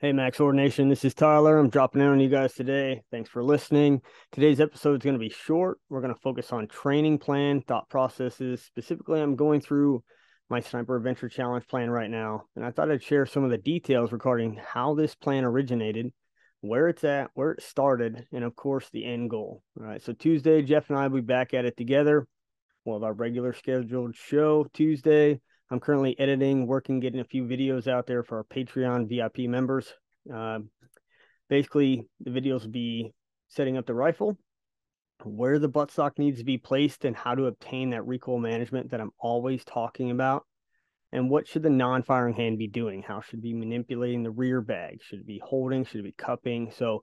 Hey, Max Ordination, this is Tyler. I'm dropping in on you guys today. Thanks for listening. Today's episode is going to be short. We're going to focus on training plan, thought processes. Specifically, I'm going through my Sniper Adventure Challenge plan right now, and I thought I'd share some of the details regarding how this plan originated, where it's at, where it started, and of course, the end goal. All right, so Tuesday, Jeff and I will be back at it together. We'll have our regular scheduled show Tuesday. I'm currently editing, working, getting a few videos out there for our Patreon VIP members. Basically, the videos will be setting up the rifle, where the buttstock needs to be placed, and how to obtain that recoil management that I'm always talking about. And what should the non-firing hand be doing? How should it be manipulating the rear bag? Should it be holding? Should it be cupping? So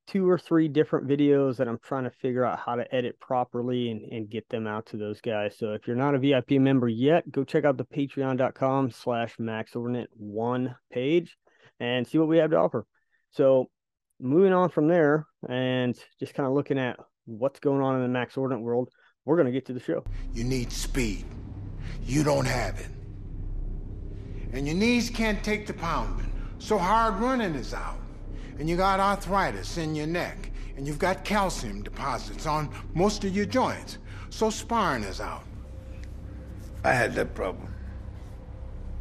2 or 3 different videos that I'm trying to figure out how to edit properly and get them out to those guys. So if you're not a VIP member yet, go check out the patreon.com/MaxOrdinate1 page and see what we have to offer. So moving on from there and just kind of looking at what's going on in the Max Ordinate world, we're going to get to the show. You need speed. You don't have it. And your knees can't take the pounding. So hard running is out. And you got arthritis in your neck, and you've got calcium deposits on most of your joints, so sparring is out. I had that problem.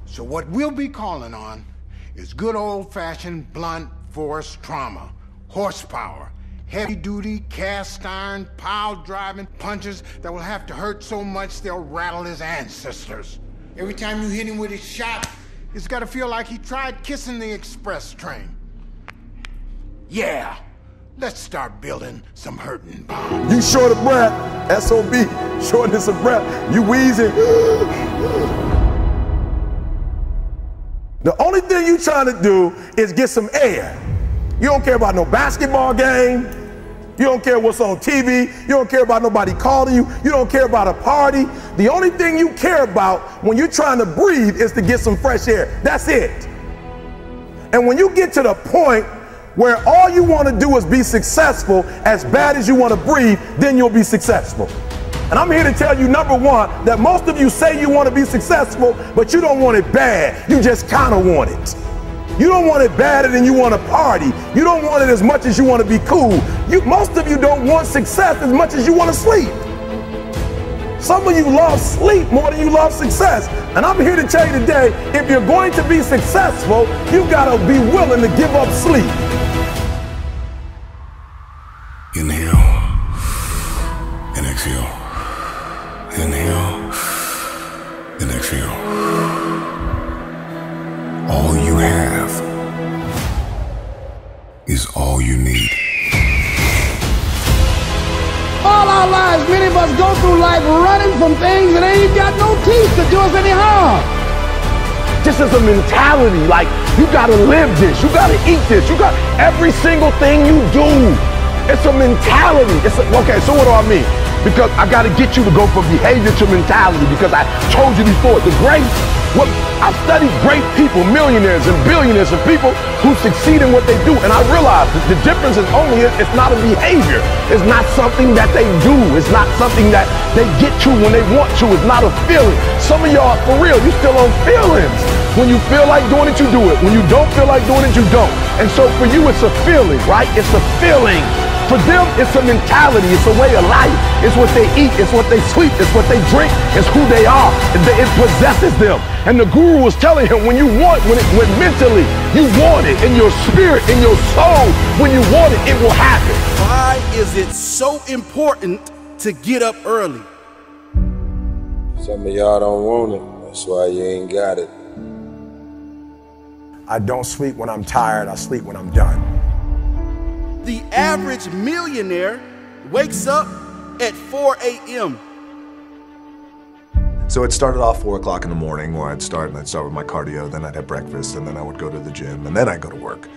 So what we'll be calling on is good old-fashioned blunt force trauma, horsepower, heavy-duty cast iron, pile-driving punches that will have to hurt so much they'll rattle his ancestors. Every time you hit him with his shot, it's got to feel like he tried kissing the express train. Yeah, let's start building some hurting bonds. You short of breath, SOB, shortness of breath, you wheezing. The only thing you trying to do is get some air. You don't care about no basketball game. You don't care what's on TV. You don't care about nobody calling you. You don't care about a party. The only thing you care about when you're trying to breathe is to get some fresh air. That's it. And when you get to the point where all you want to do is be successful as bad as you want to breathe, then you'll be successful. And I'm here to tell you, number one, that most of you say you want to be successful, but you don't want it bad. You just kind of want it. You don't want it badder than you want to party. You don't want it as much as you want to be cool. Most of you don't want success as much as you want to sleep. Some of you love sleep more than you love success. And I'm here to tell you today, if you're going to be successful, you got to be willing to give up sleep. Inhale and exhale. Inhale and exhale. All you have is all you need. All our lives, many of us go through life running from things that ain't got no teeth to do us any harm. This is a mentality, like you gotta live this, you gotta eat this, you got every single thing you do. It's a mentality. Okay, so what do I mean? Because I gotta get you to go from behavior to mentality, because I told you before, I've studied great people, millionaires and billionaires and people who succeed in what they do, and I realized that the difference is only it's not a behavior. It's not something that they do. It's not something that they get to when they want to. It's not a feeling. Some of y'all, for real, you still on feelings. When you feel like doing it, you do it. When you don't feel like doing it, you don't. And so for you, it's a feeling, right? It's a feeling. For them, it's a mentality, it's a way of life. It's what they eat, it's what they sleep, it's what they drink, it's who they are. It possesses them. And the guru was telling him, when mentally, you want it, in your spirit, in your soul, when you want it, it will happen. Why is it so important to get up early? Some of y'all don't want it, that's why you ain't got it. I don't sleep when I'm tired, I sleep when I'm done. The average millionaire wakes up at 4 a.m. So it started off 4 o'clock in the morning where I'd start with my cardio, then I'd have breakfast, and then I would go to the gym, and then I'd go to work.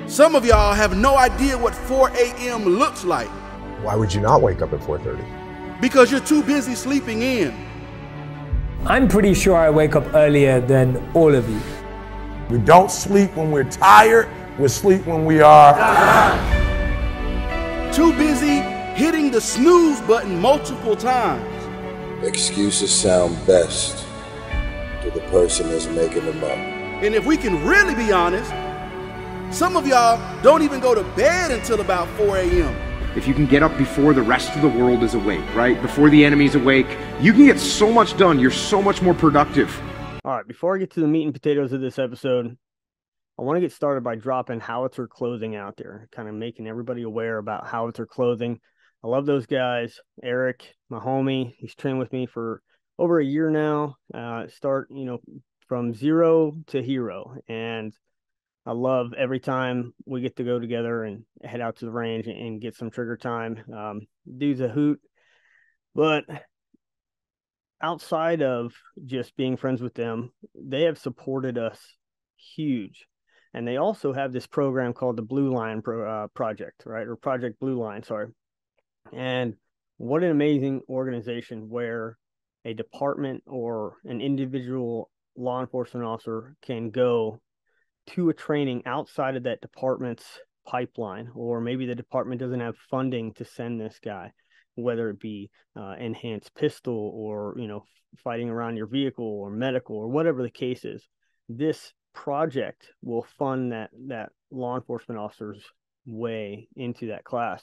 Some of y'all have no idea what 4 a.m. looks like. Why would you not wake up at 4:30? Because you're too busy sleeping in. I'm pretty sure I wake up earlier than all of you. We don't sleep when we're tired. We sleep when we are too busy hitting the snooze button multiple times. Excuses sound best to the person that's making them up. And if we can really be honest, some of y'all don't even go to bed until about 4 a.m. If you can get up before the rest of the world is awake, right? Before the enemy's awake, you can get so much done. You're so much more productive. All right, before I get to the meat and potatoes of this episode, I want to get started by dropping howitzer clothing out there, kind of making everybody aware about howitzer clothing. I love those guys. Eric, my homie, he's trained with me for over a year now. From zero to hero. And I love every time we get to go together and head out to the range and get some trigger time. Dude's a hoot. But outside of just being friends with them, they have supported us huge. And they also have this program called the Blue Line Project, right? Or Project Blue Line, sorry. And what an amazing organization where a department or an individual law enforcement officer can go to a training outside of that department's pipeline, or maybe the department doesn't have funding to send this guy, whether it be enhanced pistol or, fighting around your vehicle or medical or whatever the case is. This project will fund that law enforcement officer's way into that class.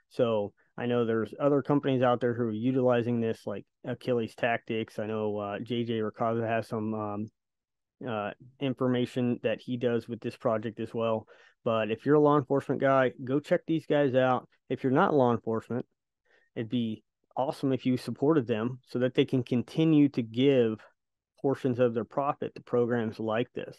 So I know there's other companies out there who are utilizing this, like Achilles Tactics. I know JJ Racaza has some information that he does with this project as well. But if you're a law enforcement guy, go check these guys out. If you're not law enforcement, it'd be awesome if you supported them so that they can continue to give portions of their profit to programs like this.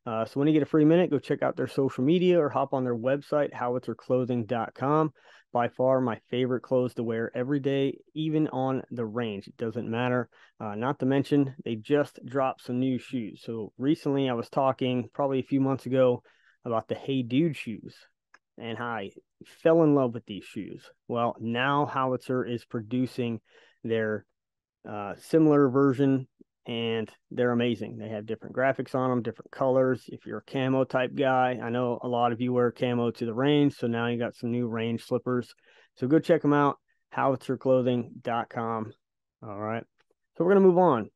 So when you get a free minute, go check out their social media or hop on their website, howitzerclothing.com. By far my favorite clothes to wear every day, even on the range. It doesn't matter. Not to mention, they just dropped some new shoes. So recently I was talking probably a few months ago about the Hey Dude shoes and how I fell in love with these shoes. Well, now Howitzer is producing their similar version, and they're amazing. They have different graphics on them, different colors. If you're a camo type guy, I know a lot of you wear camo to the range, so now you got some new range slippers. So go check them out, howitzerclothing.com. All right, so we're going to move on.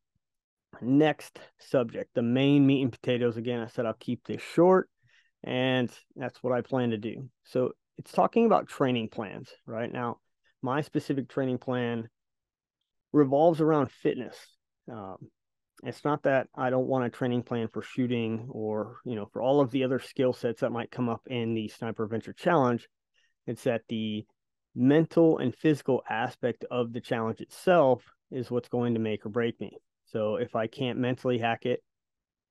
Next subject, the main meat and potatoes. Again, I said I'll keep this short, and that's what I plan to do. So it's talking about training plans. Right now, my specific training plan revolves around fitness. It's not that I don't want a training plan for shooting or, for all of the other skill sets that might come up in the Sniper Adventure Challenge. It's that the mental and physical aspect of the challenge itself is what's going to make or break me. So if I can't mentally hack it,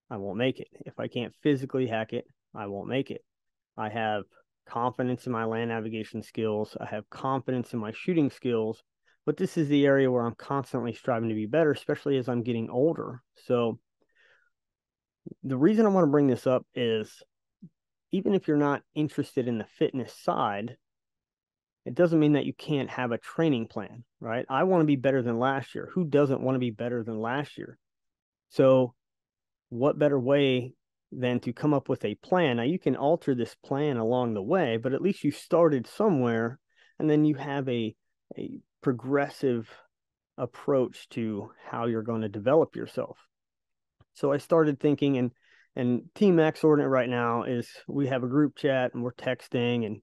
I won't make it. If I can't physically hack it, I won't make it. I have confidence in my land navigation skills. I have confidence in my shooting skills. But this is the area where I'm constantly striving to be better, especially as I'm getting older. So the reason I want to bring this up is even if you're not interested in the fitness side, it doesn't mean that you can't have a training plan, right? I want to be better than last year. Who doesn't want to be better than last year? So what better way than to come up with a plan? Now, you can alter this plan along the way, but at least you started somewhere, and then you have a progressive approach to how you're going to develop yourself. So I started thinking, and Team Max Ordinate right now is, we have a group chat and we're texting, and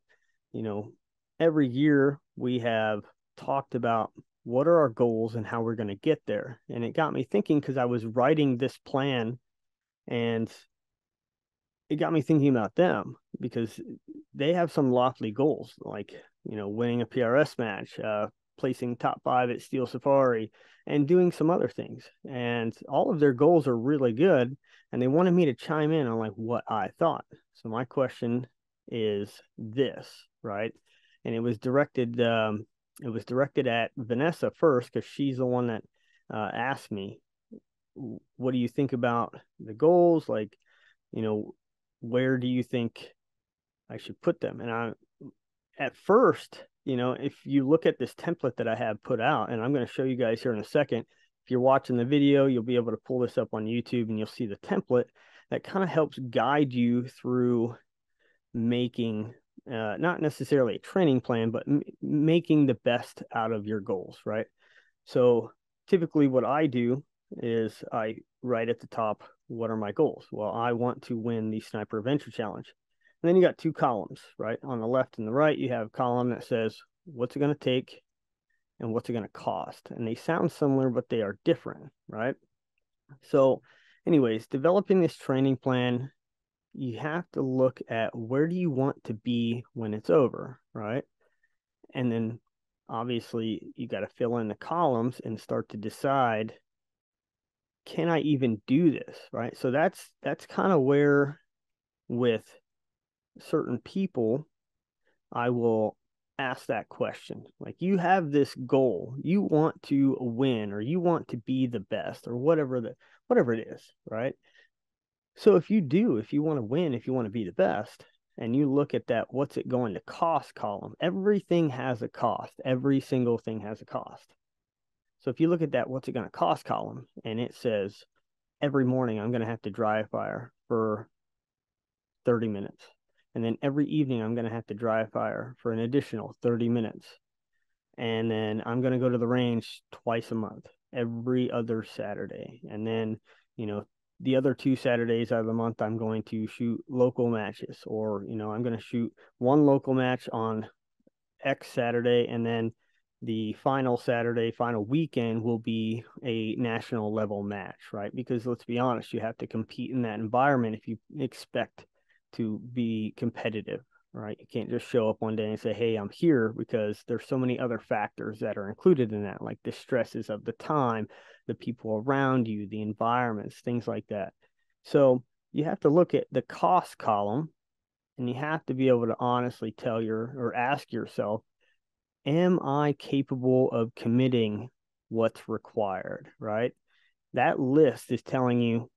every year we have talked about what are our goals and how we're going to get there. And it got me thinking, because I was writing this plan, and it got me thinking about them, because they have some lofty goals, like winning a PRS match, placing top 5 at Steel Safari, and doing some other things. And all of their goals are really good, and they wanted me to chime in on what I thought. So my question is this, right? And it was directed at Vanessa first, because she's the one that asked me, what do you think about the goals? Where do you think I should put them? And at first, if you look at this template that I have put out, and I'm going to show you guys here in a second, if you're watching the video, you'll be able to pull this up on YouTube and you'll see the template that kind of helps guide you through making, not necessarily a training plan, but making the best out of your goals, right? So typically what I do is I write at the top, what are my goals? Well, I want to win the Sniper Adventure Challenge. And then you got two columns, right? On the left and the right, you have a column that says, what's it going to take and what's it going to cost? And they sound similar, but they are different, right? So anyways, developing this training plan, you have to look at where do you want to be when it's over, right? And then obviously you got to fill in the columns and start to decide, can I even do this, right? So that's kind of where with certain people, I will ask that question. Like, you have this goal, you want to win, or you want to be the best, or whatever it is, right? So if you want to win, if you want to be the best, and you look at that, what's it going to cost column, everything has a cost. Every single thing has a cost. So if you look at that, what's it going to cost column, and it says, every morning I'm going to have to dry fire for 30 minutes. And then every evening I'm going to have to dry fire for an additional 30 minutes. And then I'm going to go to the range twice a month, every other Saturday. And then, the other 2 Saturdays out of the month, I'm going to shoot local matches, or, I'm going to shoot one local match on X Saturday, and then the final Saturday, final weekend will be a national level match, right? Because let's be honest, you have to compete in that environment if you expect to be competitive, right? You can't just show up one day and say, hey, I'm here, because there's so many other factors that are included in that, like the stresses of the time, the people around you, the environments, things like that. So you have to look at the cost column, and you have to be able to honestly ask yourself, am I capable of committing what's required, right? That list is telling you,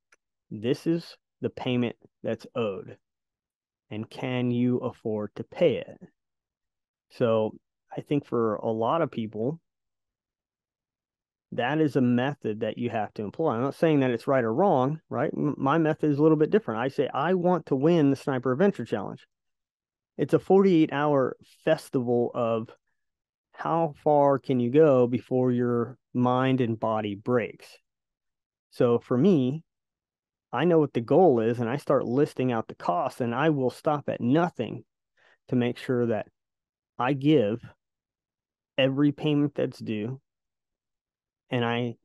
this is the payment that's owed, and can you afford to pay it? So I think for a lot of people, that is a method that you have to employ. I'm not saying that it's right or wrong, right? My method is a little bit different. I say, I want to win the Sniper Adventure Challenge. It's a 48-hour festival of how far can you go before your mind and body breaks. So for me, I know what the goal is, and I start listing out the costs, and I will stop at nothing to make sure that I give every payment that's due, and I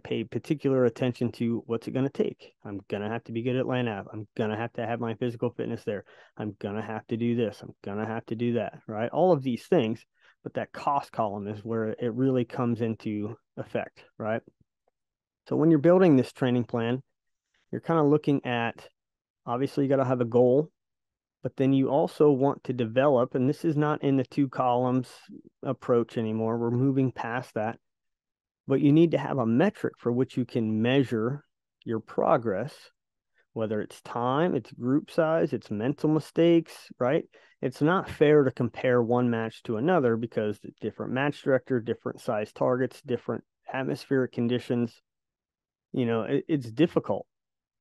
pay particular attention to what's it going to take. I'm going to have to be good at land nav. I'm going to have my physical fitness there. I'm going to have to do this. I'm going to have to do that, right? All of these things, but that cost column is where it really comes into effect, right? So when you're building this training plan, you're kind of looking at, obviously you got to have a goal, but then you also want to develop, and this is not in the 2 columns approach anymore. We're moving past that, but you need to have a metric for which you can measure your progress, whether it's time, it's group size, it's mental mistakes, right? It's not fair to compare one match to another, because different match director, different size targets, different atmospheric conditions, it's difficult.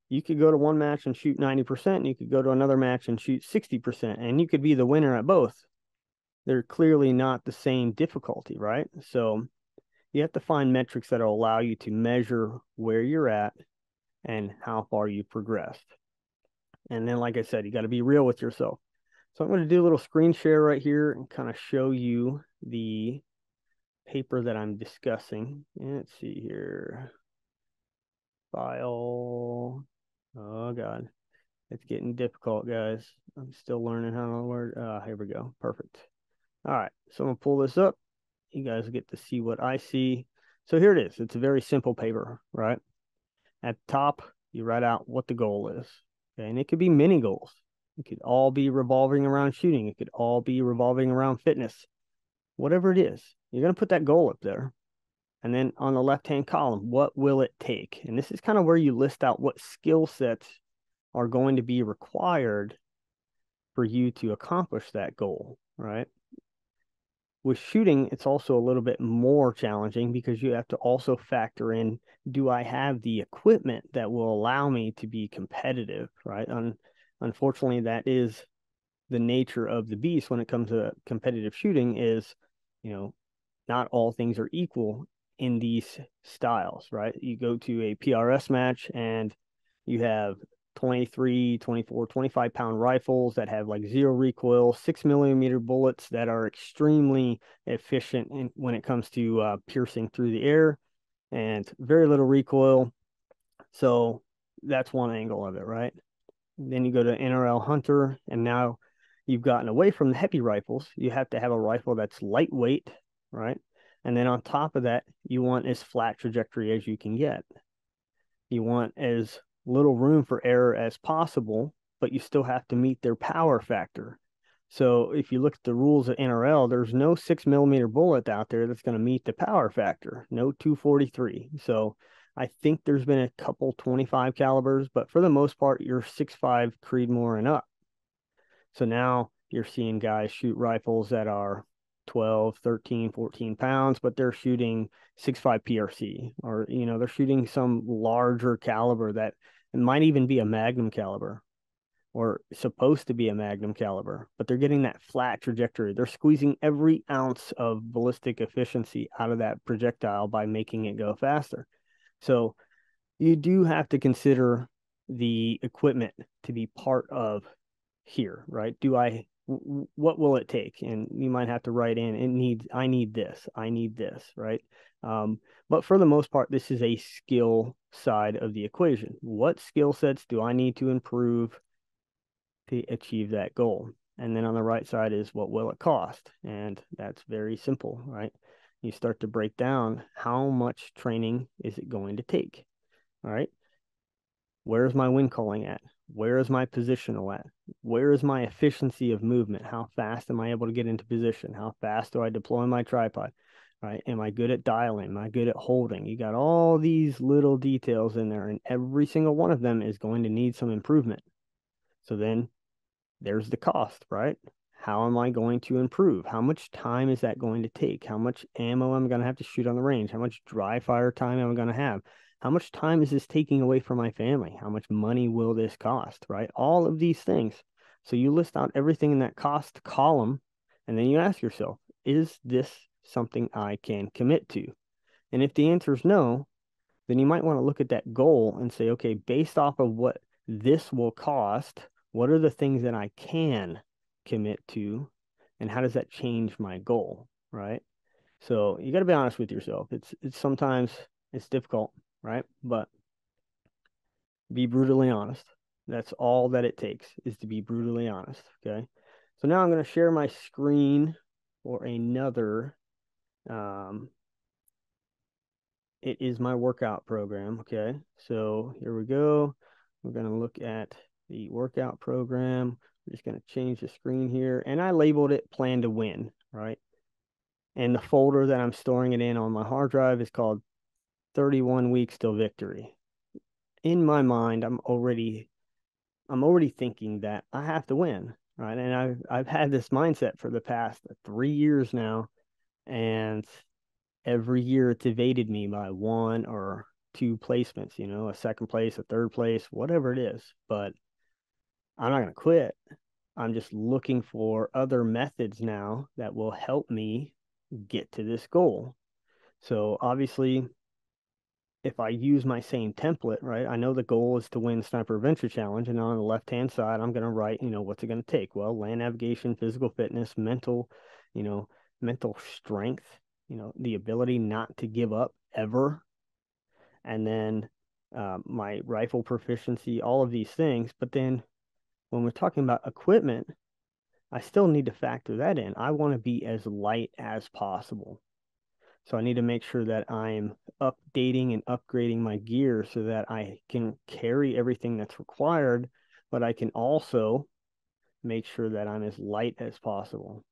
You could go to one match and shoot 90%, and you could go to another match and shoot 60%, and you could be the winner at both. They're clearly not the same difficulty, right? So you have to find metrics that will allow you to measure where you're at and how far you progressed. And then, like I said, you got to be real with yourself. So I'm going to do a little screen share right here and kind of show you the paper that I'm discussing. Let's see here. File. Oh, God. It's getting difficult, guys. I'm still learning how to work. Here we go. Perfect. All right. So I'm going to pull this up. You guys get to see what I see. So here it is. It's a very simple paper, right? At the top, you write out what the goal is. Okay? And it could be many goals. It could all be revolving around shooting. It could all be revolving around fitness. Whatever it is, you're going to put that goal up there. And then on the left-hand column, what will it take? And this is kind of where you list out what skill sets are going to be required for you to accomplish that goal, right? With shooting, it's also a little bit more challenging, because you have to also factor in, do I have the equipment that will allow me to be competitive, right? Unfortunately, that is the nature of the beast when it comes to competitive shooting, is, not all things are equal in these styles, right? You go to a PRS match and you have 23, 24, 25 pound rifles that have like zero recoil, 6mm bullets that are extremely efficient when it comes to piercing through the air and very little recoil. So that's one angle of it, right? Then you go to NRL Hunter, and now you've gotten away from the heavy rifles. You have to have a rifle that's lightweight, right? And then on top of that, you want as flat trajectory as you can get. You want as little room for error as possible, but you still have to meet their power factor. So if you look at the rules of NRL, there's no 6mm bullet out there that's going to meet the power factor, no 243. So I think there's been a couple 25 calibers, but for the most part, you're 6.5 Creedmoor and up. So now you're seeing guys shoot rifles that are 12, 13, 14 pounds, but they're shooting 6.5 PRC, or, you know, they're shooting some larger caliber that might even be a Magnum caliber or supposed to be a Magnum caliber, but they're getting that flat trajectory. They're squeezing every ounce of ballistic efficiency out of that projectile by making it go faster. So you do have to consider the equipment to be part of here, right? What will it take? And you might have to write in, I need this, right? But for the most part, this is a skill side of the equation. What skill sets do I need to improve to achieve that goal? And then on the right side is what will it cost? And that's very simple, right? You start to break down how much training is it going to take, all right? Where's my wind calling at? Where is my positional at? Where is my efficiency of movement? How fast am I able to get into position? How fast do I deploy my tripod? Right? Am I good at dialing? Am I good at holding? You got all these little details in there, and every single one of them is going to need some improvement. So then there's the cost, right? How am I going to improve? How much time is that going to take? How much ammo am I going to have to shoot on the range? How much dry fire time am I going to have? How much time is this taking away from my family? How much money will this cost, right? All of these things. So you list out everything in that cost column, and then you ask yourself, is this something I can commit to? And if the answer is no, then you might want to look at that goal and say, okay, based off of what this will cost, what are the things that I can commit to, and how does that change my goal, right? So you got to be honest with yourself. It's sometimes it's difficult, right? But be brutally honest. That's all that it takes, is to be brutally honest, okay? So now I'm going to share my screen for another, it is my workout program, okay? So here we go. We're going to look at the workout program. We're just going to change the screen here, and I labeled it Plan to Win, right? And the folder that I'm storing it in on my hard drive is called 31 Weeks Till Victory. In my mind, I'm already thinking that I have to win, right? And I've had this mindset for the past 3 years now, and every year it's evaded me by 1 or 2 placements, you know, a second place, a third place, whatever it is. But I'm not going to quit. I'm just looking for other methods now that will help me get to this goal. So obviously, if I use my same template, right, I know the goal is to win Sniper Adventure Challenge, and on the left-hand side, I'm going to write, you know, what's it going to take? Well, land navigation, physical fitness, mental strength, you know, the ability not to give up ever, and then my rifle proficiency, all of these things. But then when we're talking about equipment, I still need to factor that in. I want to be as light as possible. So I need to make sure that I'm updating and upgrading my gear so that I can carry everything that's required, but I can also make sure that I'm as light as possible.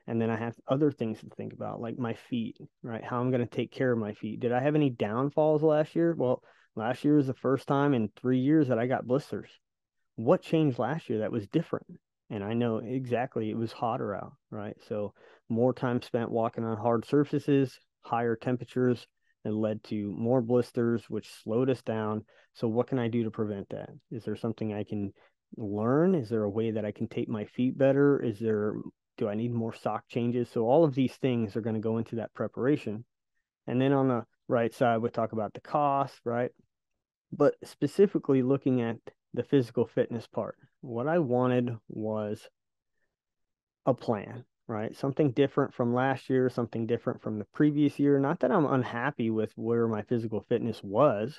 And then I have other things to think about, like my feet, right? How I'm going to take care of my feet. Did I have any downfalls last year? Well, last year was the first time in 3 years that I got blisters. What changed last year that was different? And I know exactly, it was hotter out, right? So more time spent walking on hard surfaces, higher temperatures, and led to more blisters, which slowed us down. So what can I do to prevent that? Is there something I can learn? Is there a way that I can tape my feet better? Do I need more sock changes? So all of these things are going to go into that preparation. And then on the right side, we talk about the cost, right? But specifically looking at the physical fitness part, what I wanted was a plan, right? Something different from last year, something different from the previous year. Not that I'm unhappy with where my physical fitness was,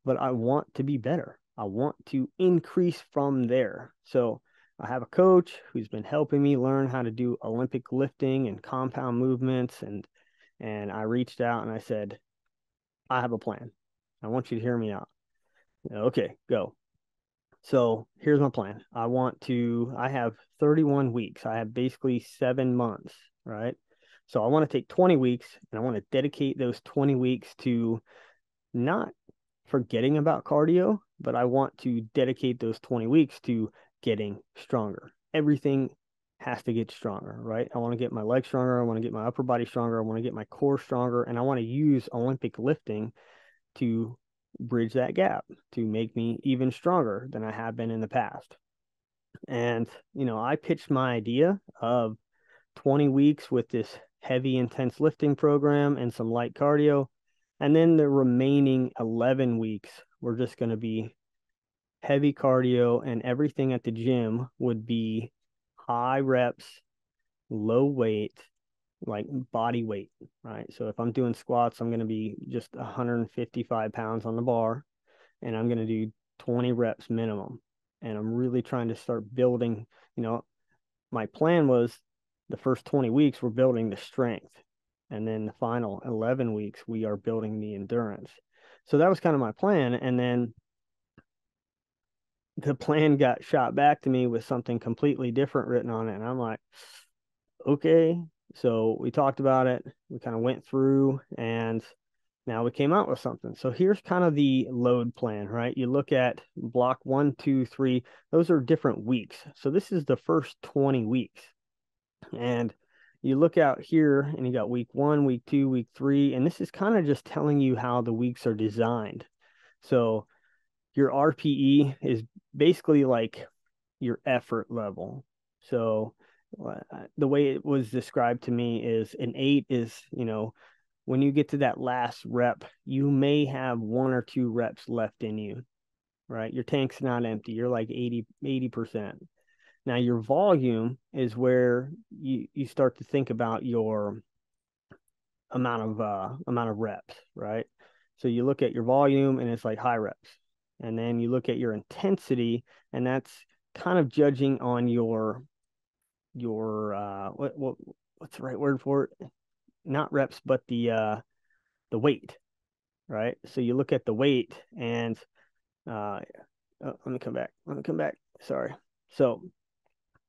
but I want to be better. I want to increase from there. So I have a coach who's been helping me learn how to do Olympic lifting and compound movements. And I reached out and I said, I have a plan. I want you to hear me out. Okay, go. So here's my plan. I have 31 weeks. I have basically 7 months, right? So I want to take 20 weeks and I want to dedicate those 20 weeks to not forgetting about cardio, but I want to dedicate those 20 weeks to getting stronger. Everything has to get stronger, right? I want to get my legs stronger. I want to get my upper body stronger. I want to get my core stronger. And I want to use Olympic lifting to bridge that gap to make me even stronger than I have been in the past. And, I pitched my idea of 20 weeks with this heavy, intense lifting program and some light cardio. And then the remaining 11 weeks, we're just going to be heavy cardio, and everything at the gym would be high reps, low weight, like body weight, right? So if I'm doing squats, I'm going to be just 155 pounds on the bar, and I'm going to do 20 reps minimum. And I'm really trying to start building, my plan was the first 20 weeks, we're building the strength. And then the final 11 weeks, we are building the endurance. So that was kind of my plan. And then the plan got shot back to me with something completely different written on it. And I'm like, okay. So we talked about it. We kind of went through and now we came out with something. So here's kind of the load plan, right? You look at block 1, 2, 3. Those are different weeks. So this is the first 20 weeks. And you look out here and you got week 1, week 2, week 3. And this is kind of just telling you how the weeks are designed. So your RPE is basically like your effort level. So the way it was described to me is an 8 is, when you get to that last rep, you may have 1 or 2 reps left in you, right? Your tank's not empty. You're like 80%. Now your volume is where you start to think about your amount of reps, right? So you look at your volume and it's like high reps. And then you look at your intensity, and that's kind of judging on your what's the right word for it? Not reps, but the weight, right? So you look at the weight, and let me come back. Sorry. So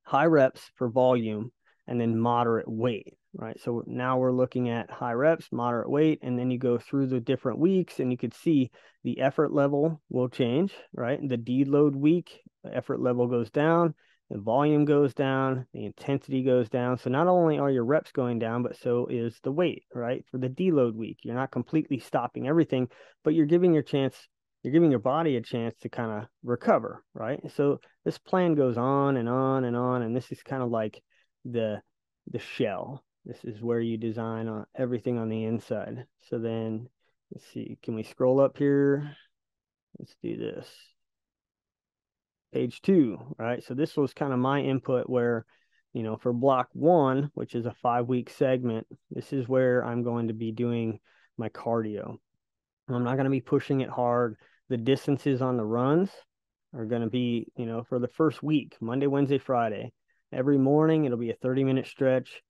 high reps for volume, and then moderate weight, right? So now we're looking at high reps, moderate weight, and then you go through the different weeks, and you could see the effort level will change, right? The deload week, the effort level goes down, the volume goes down, the intensity goes down. So not only are your reps going down, but so is the weight, right? For the deload week, you're not completely stopping everything, but you're giving your body a chance to kind of recover, right? So this plan goes on and on and on, and this is kind of like the shell. This is where you design everything on the inside. So then, let's see, can we scroll up here? Let's do this. Page 2, right? So this was kind of my input where, for block 1, which is a 5-week segment, this is where I'm going to be doing my cardio. I'm not going to be pushing it hard. The distances on the runs are going to be, for the first week, Monday, Wednesday, Friday. Every morning, it'll be a 30-minute stretch,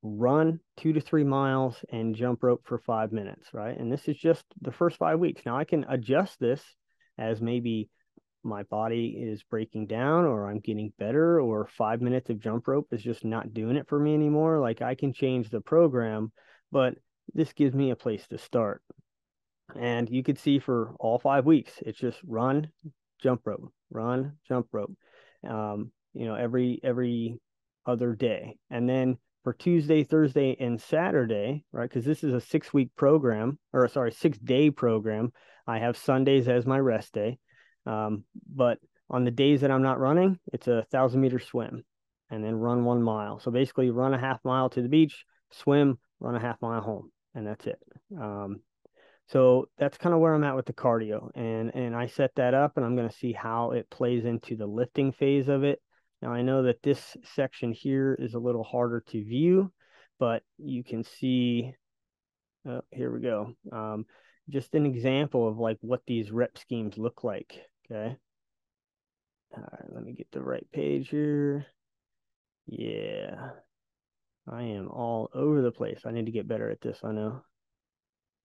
run 2 to 3 miles, and jump rope for 5 minutes, right? And this is just the first 5 weeks. Now, I can adjust this as maybe my body is breaking down, or I'm getting better, or 5 minutes of jump rope is just not doing it for me anymore. Like, I can change the program, but this gives me a place to start. And you could see for all 5 weeks, it's just run, jump rope, run, jump rope, every other day. And then for Tuesday, Thursday, and Saturday, right, because this is a 6-week program, 6-day program, I have Sundays as my rest day. But on the days that I'm not running, it's a 1,000-meter swim and then run 1 mile. So basically run a half mile to the beach, swim, run a half mile home, and that's it. So that's kind of where I'm at with the cardio, and I set that up, and I'm going to see how it plays into the lifting phase of it. Now I know that this section here is a little harder to view, but you can see, oh, here we go. Just an example of like what these rep schemes look like. Okay. All right, let me get the right page here. Yeah, I am all over the place. I need to get better at this, I know.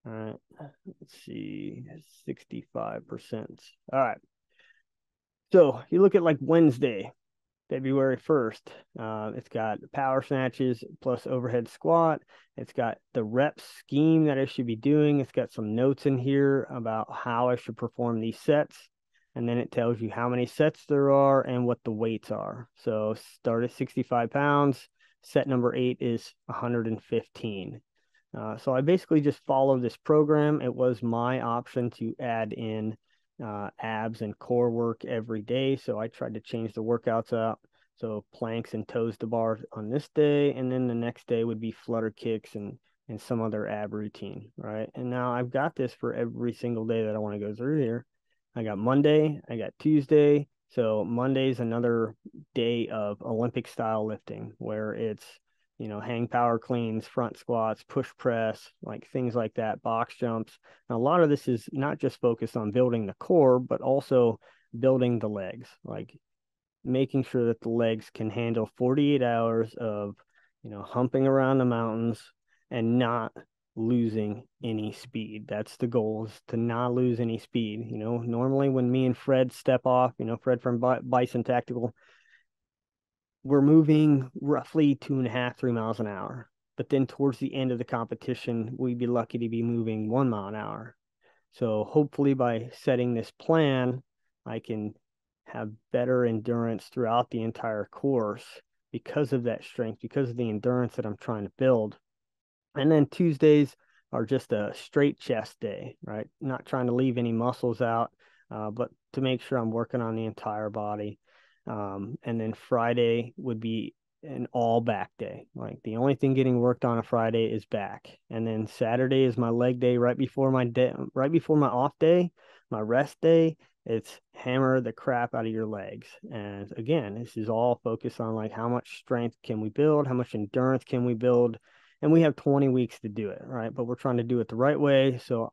All right, let's see, 65%. All right. So you look at like Wednesday, February 1st. It's got power snatches plus overhead squat. It's got the rep scheme that I should be doing. It's got some notes in here about how I should perform these sets. And then it tells you how many sets there are and what the weights are. So start at 65 pounds. Set number 8 is 115. So I basically just follow this program. It was my option to add in abs and core work every day. So I tried to change the workouts out. So planks and toes to bar on this day. And then the next day would be flutter kicks and some other ab routine, right? And now I've got this for every single day that I want to go through here. I got Monday, I got Tuesday. So Monday's another day of Olympic style lifting where it's, you know, hang power cleans, front squats, push press, like things like that, box jumps. Now, a lot of this is not just focused on building the core, but also building the legs, like making sure that the legs can handle 48 hours of, you know, humping around the mountains and not losing any speed. That's the goal, is to not lose any speed. You know, normally when me and Fred step off, you know, Fred from Bison Tactical, we're moving roughly 2.5, 3 miles an hour. But then towards the end of the competition, we'd be lucky to be moving 1 mile an hour. So hopefully by setting this plan, I can have better endurance throughout the entire course because of that strength, because of the endurance that I'm trying to build. And then Tuesdays are just a straight chest day, right? Not trying to leave any muscles out, but to make sure I'm working on the entire body. And then Friday would be an all back day. Like the only thing getting worked on a Friday is back. And then Saturday is my leg day right before my off day, my rest day. It's hammer the crap out of your legs. And again, this is all focused on like how much strength can we build? How much endurance can we build? And we have 20 weeks to do it, right? But we're trying to do it the right way. So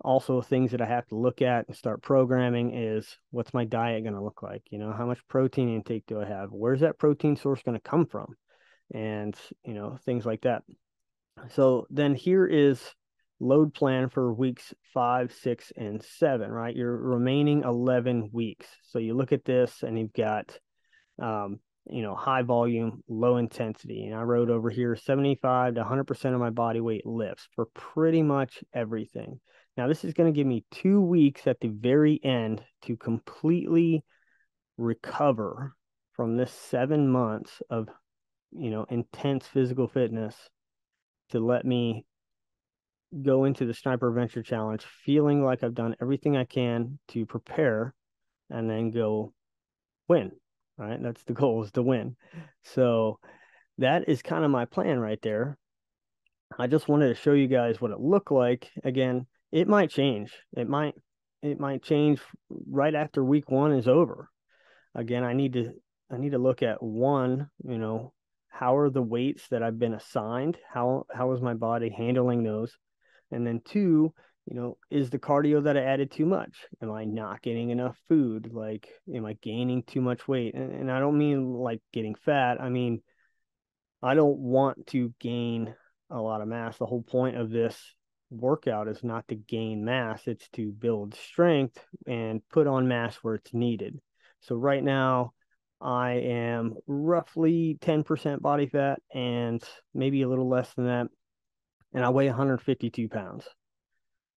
also things that I have to look at and start programming is, what's my diet going to look like? You know, how much protein intake do I have? Where's that protein source going to come from? And, you know, things like that. So then here is load plan for weeks 5, 6, and 7, right? Your remaining 11 weeks. So you look at this and you've got, you know, high volume, low intensity. And I wrote over here 75 to 100% of my body weight lifts for pretty much everything. Now, this is going to give me 2 weeks at the very end to completely recover from this 7 months of, you know, intense physical fitness, to let me go into the Sniper Adventure Challenge feeling like I've done everything I can to prepare and then go win, right? That's the goal, is to win. So that is kind of my plan right there. I just wanted to show you guys what it looked like. Again, it might change. It might change right after week 1 is over. Again, I need to look at, one, you know, how are the weights that I've been assigned? How is my body handling those? And then 2, you know, is the cardio that I added too much? Am I not getting enough food? Like, am I gaining too much weight? And I don't mean like getting fat. I mean, I don't want to gain a lot of mass. The whole point of this workout is not to gain mass. It's to build strength and put on mass where it's needed. So right now I am roughly 10% body fat and maybe a little less than that. And I weigh 152 pounds.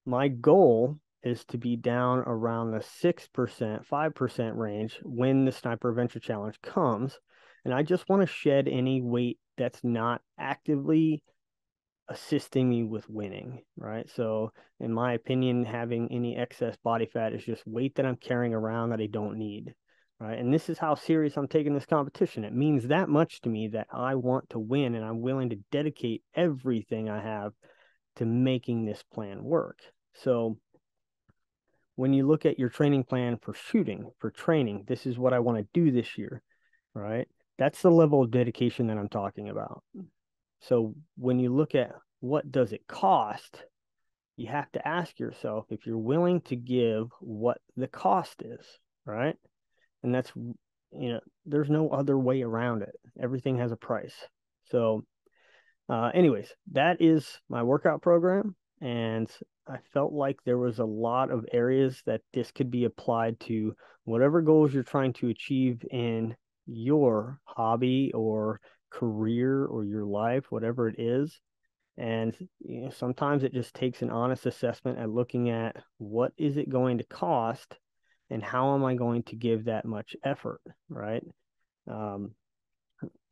My goal is to be down around the 6%, 5% range when the Sniper Adventure Challenge comes. And I just want to shed any weight that's not actively assisting me with winning, right? So in my opinion, having any excess body fat is just weight that I'm carrying around that I don't need, right? And this is how serious I'm taking this competition. It means that much to me that I want to win, and I'm willing to dedicate everything I have to making this plan work. So when you look at your training plan for shooting, for training, this is what I want to do this year, right? That's the level of dedication that I'm talking about. So when you look at what does it cost, you have to ask yourself if you're willing to give what the cost is, right? And that's, there's no other way around it. Everything has a price. So anyways, that is my workout program. And I felt like there was a lot of areas that this could be applied to whatever goals you're trying to achieve in your hobby or career or your life, whatever it is. And sometimes it just takes an honest assessment at looking at what is it going to cost and how am I going to give that much effort, right?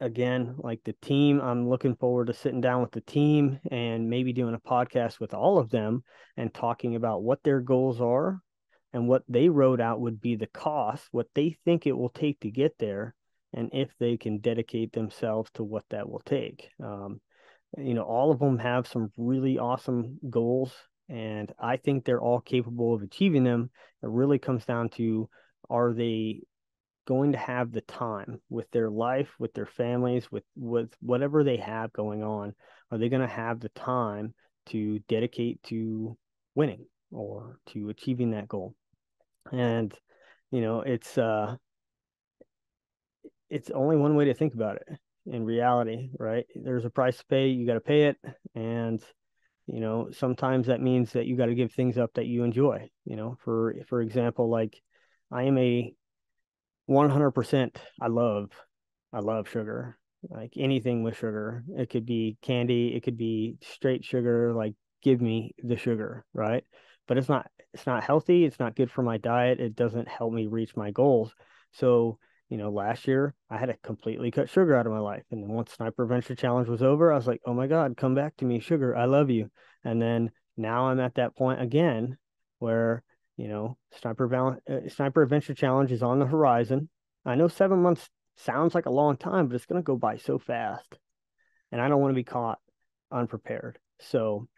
Again, like the team, I'm looking forward to sitting down with the team and maybe doing a podcast with all of them and talking about what their goals are and what they wrote out would be the cost, what they think it will take to get there, and if they can dedicate themselves to what that will take. All of them have some really awesome goals, and I think they're all capable of achieving them. It really comes down to, are they going to have the time with their life, with their families, with whatever they have going on? Are they going to have the time to dedicate to winning or to achieving that goal? And it's only one way to think about it in reality, right? There's a price to pay, you got to pay it. And sometimes that means that you got to give things up that you enjoy. For example, like I am a 100%, I love sugar. Like anything with sugar. It could be candy, it could be straight sugar, like give me the sugar, right? But it's not healthy, it's not good for my diet, it doesn't help me reach my goals. So last year I had to completely cut sugar out of my life. And then once Sniper Adventure Challenge was over, I was like, oh my God, come back to me, sugar, I love you. And then now I'm at that point again where Sniper Adventure Challenge is on the horizon. I know 7 months sounds like a long time, but it's going to go by so fast. And I don't want to be caught unprepared. So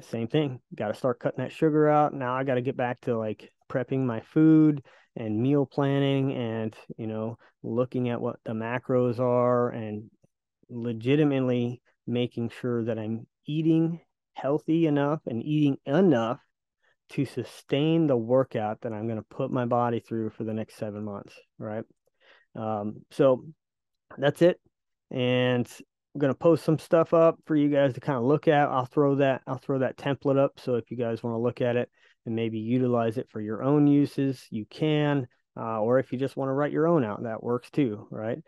same thing, got to start cutting that sugar out. Now I got to get back to like prepping my food and meal planning and, looking at what the macros are and legitimately making sure that I'm eating healthy enough and eating enough to sustain the workout that I'm going to put my body through for the next 7 months, right? So that's it. And I'm going to post some stuff up for you guys to kind of look at. I'll throw that template up. So if you guys want to look at it and maybe utilize it for your own uses, you can, or if you just want to write your own out, that works too, right?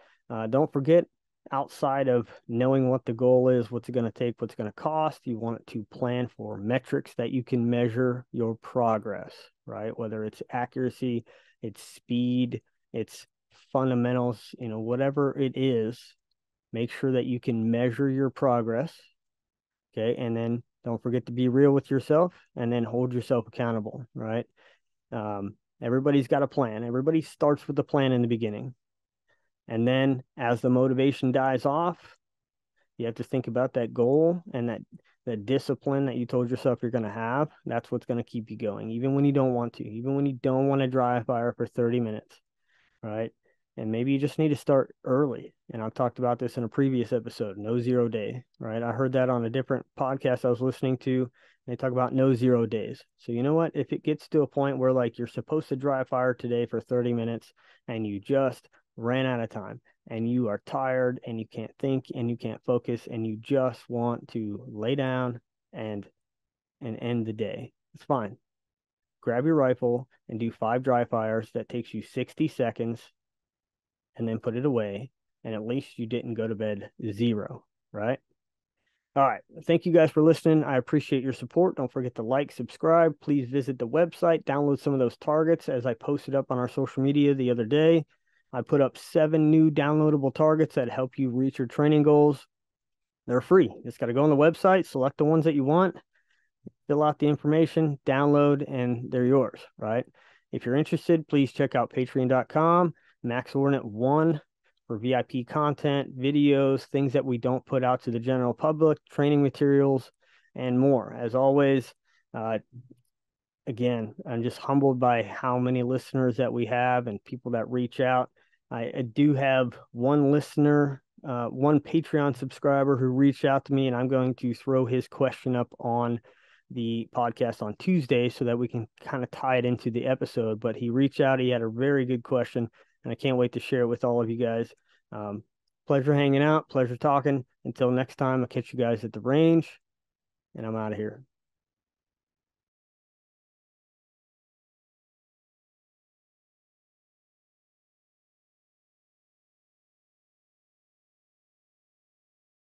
Don't forget, outside of knowing what the goal is, what's it going to take, what's going to cost, you want to plan for metrics that you can measure your progress, right? Whether it's accuracy, it's speed, it's fundamentals, whatever it is, make sure that you can measure your progress. Okay. And then don't forget to be real with yourself and then hold yourself accountable, right? Everybody's got a plan. Everybody starts with a plan in the beginning. And then as the motivation dies off, you have to think about that goal and that discipline that you told yourself you're going to have. That's what's going to keep you going, even when you don't want to, even when you don't want to dry fire for 30 minutes, right? And maybe you just need to start early. And I've talked about this in a previous episode, no 0 day, right? I heard that on a different podcast I was listening to. They talk about no 0 days. So you know what? If it gets to a point where like you're supposed to dry fire today for 30 minutes and you just ran out of time and you are tired and you can't think and you can't focus and you just want to lay down and end the day, it's fine. Grab your rifle and do 5 dry fires. That takes you 60 seconds and then put it away. And at least you didn't go to bed 0, right? All right. Thank you guys for listening. I appreciate your support. Don't forget to like, subscribe. Please visit the website, download some of those targets as I posted up on our social media the other day. I put up 7 new downloadable targets that help you reach your training goals. They're free. You just got to go on the website, select the ones that you want, fill out the information, download, and they're yours, right? If you're interested, please check out patreon.com, Max Ordinate 1 for VIP content, videos, things that we don't put out to the general public, training materials, and more. As always, again, I'm just humbled by how many listeners that we have and people that reach out. I do have one listener, one Patreon subscriber who reached out to me, and I'm going to throw his question up on the podcast on Tuesday so that we can kind of tie it into the episode. But he reached out. He had a very good question, and I can't wait to share it with all of you guys. Pleasure hanging out. Pleasure talking. Until next time, I'll catch you guys at the range, and I'm out of here.